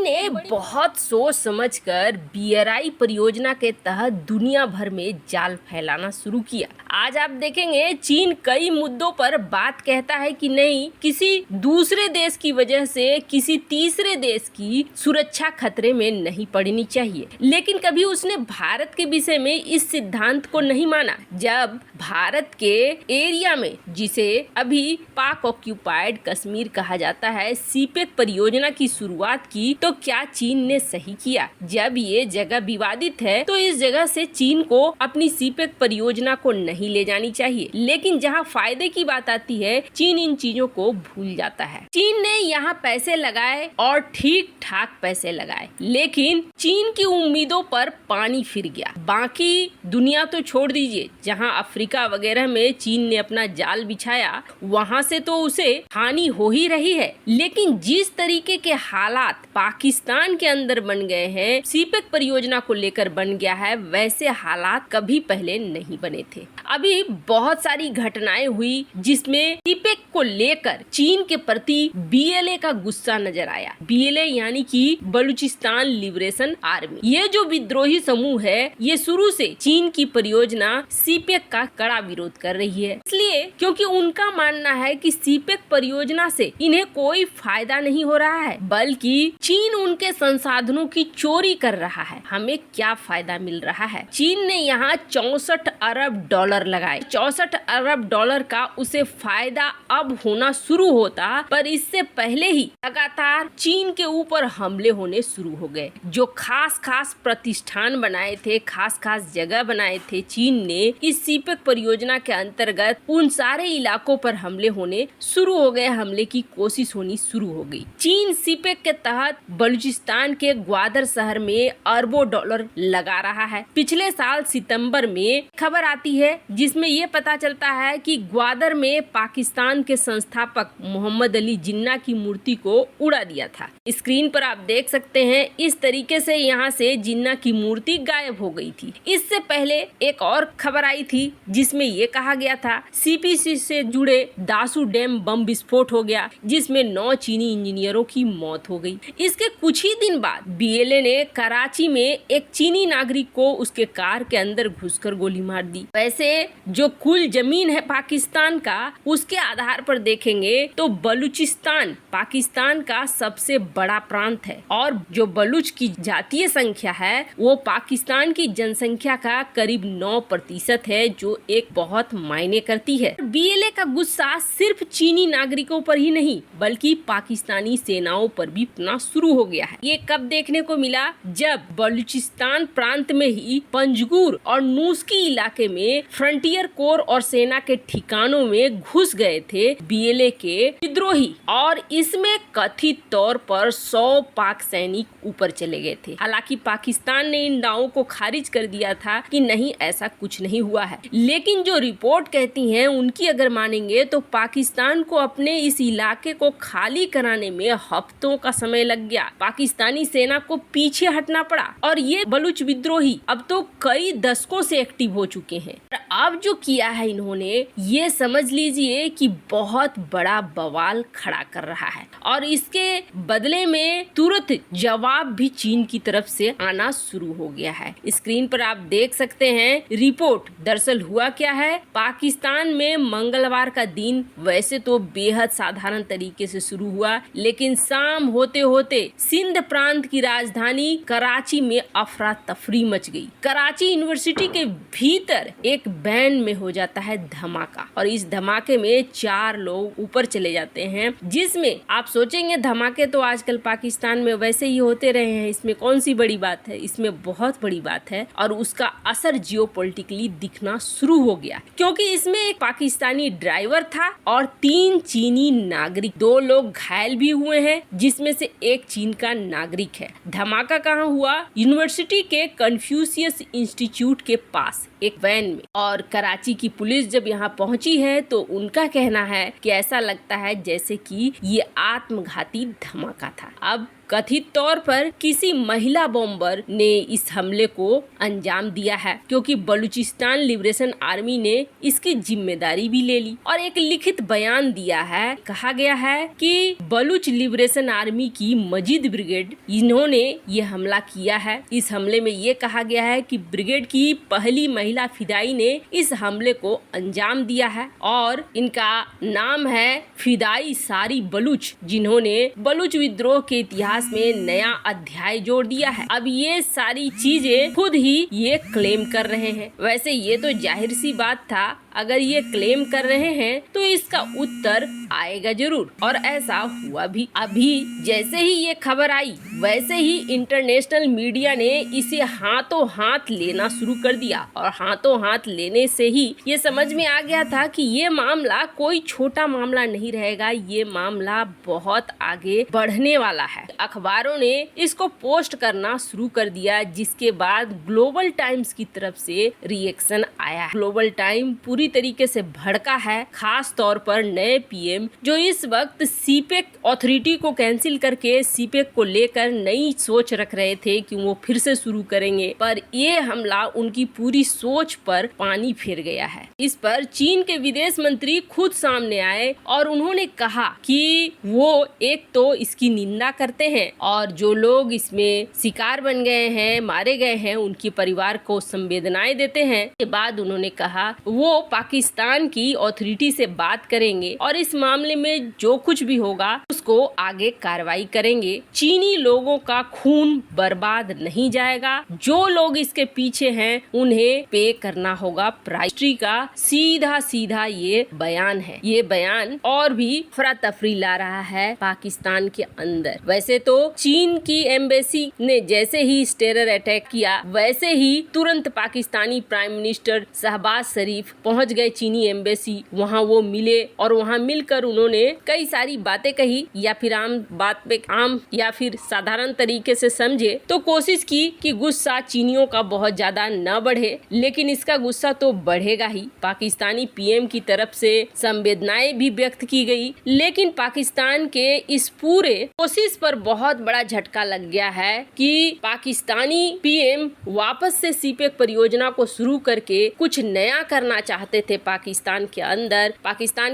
ने बहुत सोच समझकर बीआरआई परियोजना के तहत दुनिया भर में जाल फैलाना शुरू किया। आज आप देखेंगे चीन कई मुद्दों पर बात कहता है कि नहीं, किसी दूसरे देश की वजह से किसी तीसरे देश की सुरक्षा खतरे में नहीं पड़नी चाहिए, लेकिन कभी उसने भारत के विषय में इस सिद्धांत को नहीं माना। जब भारत के एरिया में, जिसे अभी पाक ऑक्यूपाइड कश्मीर कहा जाता है, सीपेक परियोजना की शुरुआत की तो क्या चीन ने सही किया। जब ये जगह विवादित है तो इस जगह से चीन को अपनी सीपेक परियोजना को नहीं ले जानी चाहिए, लेकिन जहाँ फायदे की बात आती है चीन इन चीजों को भूल जाता है। चीन ने यहाँ पैसे लगाए और ठीक ठाक पैसे लगाए, लेकिन चीन की उम्मीदों पर पानी फिर गया। बाकी दुनिया तो छोड़ दीजिए, जहाँ अफ्रीका वगैरह में चीन ने अपना जाल बिछाया वहाँ से तो उसे हानि हो ही रही है, लेकिन जिस तरीके के हालात पाकिस्तान के अंदर बन गए हैं, सीपेक परियोजना को लेकर बन गया है, वैसे हालात कभी पहले नहीं बने थे। अभी बहुत सारी घटनाएं हुई जिसमें सीपेक को लेकर चीन के प्रति बीएलए का गुस्सा नजर आया। बीएलए यानी कि बलूचिस्तान लिबरेशन आर्मी। ये जो विद्रोही समूह है, ये शुरू से चीन की परियोजना सीपेक का कड़ा विरोध कर रही है, इसलिए क्योंकि उनका मानना है कि सीपेक परियोजना से इन्हें कोई फायदा नहीं हो रहा है, बल्कि चीन उनके संसाधनों की चोरी कर रहा है। हमें क्या फायदा मिल रहा है? चीन ने यहाँ 64 अरब डॉलर लगाए। 64 अरब डॉलर का उसे फायदा अब होना शुरू होता, पर इससे पहले ही लगातार चीन के ऊपर हमले होने शुरू हो गए। जो खास प्रतिष्ठान बनाए थे, खास जगह बनाए थे, चीन ने इस सीपेक परियोजना के अंतर्गत उन सारे इलाकों पर हमले होने शुरू हो गए। हमले की कोशिश होनी शुरू हो गई। चीन सीपेक के तहत बलूचिस्तान के ग्वादर शहर में अरबों डॉलर लगा रहा है। पिछले साल सितंबर में खबर आती है जिसमें ये पता चलता है कि ग्वादर में पाकिस्तान के संस्थापक मोहम्मद अली जिन्ना की मूर्ति को उड़ा दिया था। स्क्रीन पर आप देख सकते हैं इस तरीके से यहाँ से जिन्ना की मूर्ति गायब हो गई थी। इससे पहले एक और खबर आई थी जिसमें ये कहा गया था सीपीसी से जुड़े दासू डैम बम विस्फोट हो गया, जिसमें 9 चीनी इंजीनियरों की मौत हो गई। इसके कुछ ही दिन बाद बीएलए ने कराची में एक चीनी नागरिक को उसके कार के अंदर घुसकर गोली मार दी। वैसे जो कुल जमीन है पाकिस्तान का, उसके आधार पर देखेंगे तो बलूचिस्तान पाकिस्तान का सबसे बड़ा प्रांत है और जो बलूच की जातीय संख्या है वो पाकिस्तान की जनसंख्या का करीब 9% है, जो एक बहुत मायने करती है। बीएलए का गुस्सा सिर्फ चीनी नागरिकों पर ही नहीं बल्कि पाकिस्तानी सेनाओं पर भी अपना शुरू हो गया है। ये कब देखने को मिला? जब बलूचिस्तान प्रांत में ही पंजगुर और नूस्की इलाके में फ्रंटियर कोर और सेना के ठिकानों में घुस गए थे बीएलए के विद्रोही, और इसमें कथित तौर पर 100 पाक सैनिक ऊपर चले गए थे। हालांकि पाकिस्तान ने इन दावों को खारिज कर दिया था कि नहीं, ऐसा कुछ नहीं हुआ है, लेकिन जो रिपोर्ट कहती हैं उनकी अगर मानेंगे तो पाकिस्तान को अपने इस इलाके को खाली कराने में हफ्तों का समय लग गया। पाकिस्तानी सेना को पीछे हटना पड़ा और ये बलूच विद्रोही अब तो कई दशकों से एक्टिव हो चुके हैं। अब जो किया है इन्होंने, ये समझ लीजिए कि बहुत बड़ा बवाल खड़ा कर रहा है और इसके बदले में तुरंत जवाब भी चीन की तरफ से आना शुरू हो गया है। स्क्रीन पर आप देख सकते हैं रिपोर्ट। दरअसल हुआ क्या है, पाकिस्तान में मंगलवार का दिन वैसे तो बेहद साधारण तरीके से शुरू हुआ, लेकिन शाम होते होते सिंध प्रांत की राजधानी कराची में अफरा तफरी मच गई। कराची यूनिवर्सिटी के भीतर एक बैंड में हो जाता है धमाका और इस धमाके में 4 लोग ऊपर चले जाते हैं, जिसमें आप सोचेंगे धमाके तो आजकल पाकिस्तान में वैसे ही होते रहे हैं, इसमें कौन सी बड़ी बात है? इसमें बहुत बड़ी बात है और उसका असर जियोपॉलिटिकली दिखना शुरू हो गया, क्योंकि इसमें एक पाकिस्तानी ड्राइवर था और 3 चीनी नागरिक। 2 लोग घायल भी हुए हैं, जिसमें से एक चीन का नागरिक है। धमाका कहाँ हुआ? यूनिवर्सिटी के कन्फ्यूशियस इंस्टीट्यूट के पास एक वैन में। और कराची की पुलिस जब यहाँ पहुंची है तो उनका कहना है कि ऐसा लगता है जैसे कि ये आत्मघाती धमाका था। अब कथित तौर पर किसी महिला बॉम्बर ने इस हमले को अंजाम दिया है, क्योंकि बलूचिस्तान लिबरेशन आर्मी ने इसकी जिम्मेदारी भी ले ली और एक लिखित बयान दिया है। कहा गया है कि बलूच लिबरेशन आर्मी की मजीद अजीत ब्रिगेड, इन्होंने ये हमला किया है। इस हमले में ये कहा गया है कि ब्रिगेड की पहली महिला फिदाई ने इस हमले को अंजाम दिया है और इनका नाम है फिदाई सारी बलूच, जिन्होंने बलूच विद्रोह के इतिहास में नया अध्याय जोड़ दिया है। अब ये सारी चीजें खुद ही ये क्लेम कर रहे हैं। वैसे ये तो जाहिर सी बात था, अगर ये क्लेम कर रहे हैं तो इसका उत्तर आएगा जरूर, और ऐसा हुआ भी। अभी जैसे ही ये खबर आई वैसे ही इंटरनेशनल मीडिया ने इसे हाथों हाथ लेना शुरू कर दिया, और हाथों हाथ लेने से ही ये समझ में आ गया था कि ये मामला कोई छोटा मामला नहीं रहेगा, ये मामला बहुत आगे बढ़ने वाला है। अखबारों ने इसको पोस्ट करना शुरू कर दिया, जिसके बाद ग्लोबल टाइम्स की तरफ से रिएक्शन आया। ग्लोबल टाइम पूरी तरीके से भड़का है, खास तौर पर नए पीएम जो इस वक्त सीपेक अथॉरिटी को कैंसिल करके सीपेक को लेकर नई सोच रख रहे थे कि वो फिर से शुरू करेंगे, पर ये हमला उनकी पूरी सोच पर पानी फिर गया है। इस पर चीन के विदेश मंत्री खुद सामने आए और उन्होंने कहा कि वो एक तो इसकी निंदा करते हैं और जो लोग इसमें शिकार बन गए हैं, मारे गए हैं, उनके परिवार को संवेदनाएं देते हैं। के बाद उन्होंने कहा वो पाकिस्तान की अथॉरिटी से बात करेंगे और इस मामले में जो कुछ भी होगा उसको आगे कार्रवाई करेंगे। चीनी लोगों का खून बर्बाद नहीं जाएगा, जो लोग इसके पीछे हैं उन्हें पे करना होगा प्राइस का सीधा सीधा ये बयान है। ये बयान और भी अफरा तफरी ला रहा है पाकिस्तान के अंदर। वैसे तो चीन की एम्बेसी ने जैसे ही इस टेरर अटैक किया वैसे ही तुरंत पाकिस्तानी प्राइम मिनिस्टर शहबाज शरीफ पहुंच गए चीनी एम्बेसी। वहां वो मिले और वहां मिलकर उन्होंने कई सारी बातें कही, या फिर आम बात पे आम या फिर साधारण तरीके से समझे तो कोशिश की कि गुस्सा चीनियों का बहुत ज्यादा न बढ़े, लेकिन इसका गुस्सा तो बढ़ेगा ही। पाकिस्तानी पीएम की तरफ से संवेदनाएं भी व्यक्त की गई, लेकिन पाकिस्तान के इस पूरे कोशिश पर बहुत बड़ा झटका लग गया है कि पाकिस्तानी पीएम वापस से सीपेक परियोजना को शुरू करके कुछ नया करना चाहते थे। पाकिस्तान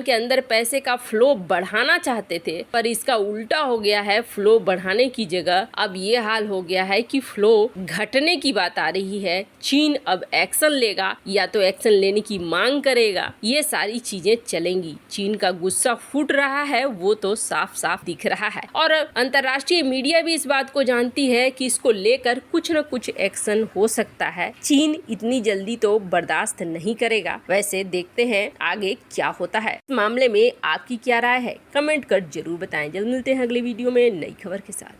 के अंदर पैसे का फ्लो बढ़ाना चाहते थे, पर इसका उल्टा हो गया है। फ्लो बढ़ाने की जगह अब ये हाल हो गया है कि फ्लो घटने की बात आ रही है। चीन अब एक्शन लेगा या तो एक्शन लेने की मांग करेगा, ये सारी चीजें चलेंगी। चीन का गुस्सा फूट रहा है, वो तो साफ साफ दिख रहा है, और अंतर्राष्ट्रीय मीडिया भी इस बात को जानती है कि इसको लेकर कुछ न कुछ एक्शन हो सकता है। चीन इतनी जल्दी तो बर्दाश्त नहीं करेगा। वैसे देखते हैं आगे क्या होता है। इस मामले में आपकी क्या राय है, कमेंट कर जरूर बताएं। जल्द मिलते हैं अगले वीडियो में नई खबर के साथ।